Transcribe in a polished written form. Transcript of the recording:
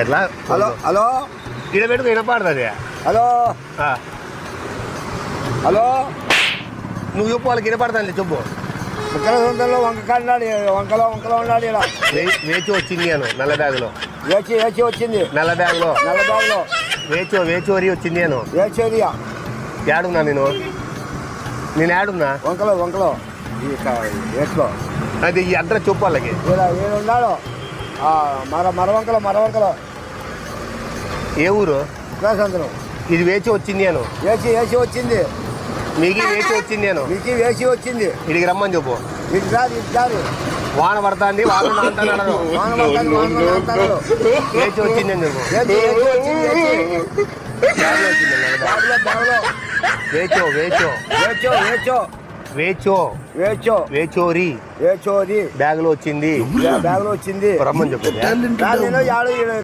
ఎట్లా hello hello ఈడ పెట్టుకు వినపడుతుంది. హలో హలో నువ్వు చెప్పు వాళ్ళకి వినపడుతుంది చెప్పు. ముక్కల సొంతంలో వంకాడు వంకలో ఉన్నాడు ఇలా వేచి వచ్చింది అను నల్ల బ్యాగులో. ఏచి వచ్చింది నల్ల బ్యాగులో వేచోరి వచ్చింది అను. ఏచేరియా ఏడున్నా నేను ఏడున్నా వంకలో ఏట్లో అది ఈ అడ్రస్ చెప్పు వాళ్ళకి. ఇలా ఉన్నాడు మరవంకలో ఏ ఊరు? ముక్కల సొంతం ఇది వేచి వచ్చింది అను. ఏచి వచ్చింది మీకు వేచి వచ్చింది అను. మీకు వేసి వచ్చింది. ఇడికి రమ్మని చెప్పు. ఇటు వాన పడుతుంది వాన అంటున్నాడు. వేచి వచ్చింది అని చెప్పు. వేచోరి బ్యాగ్ లో వచ్చింది. రమ్మని చెప్పు.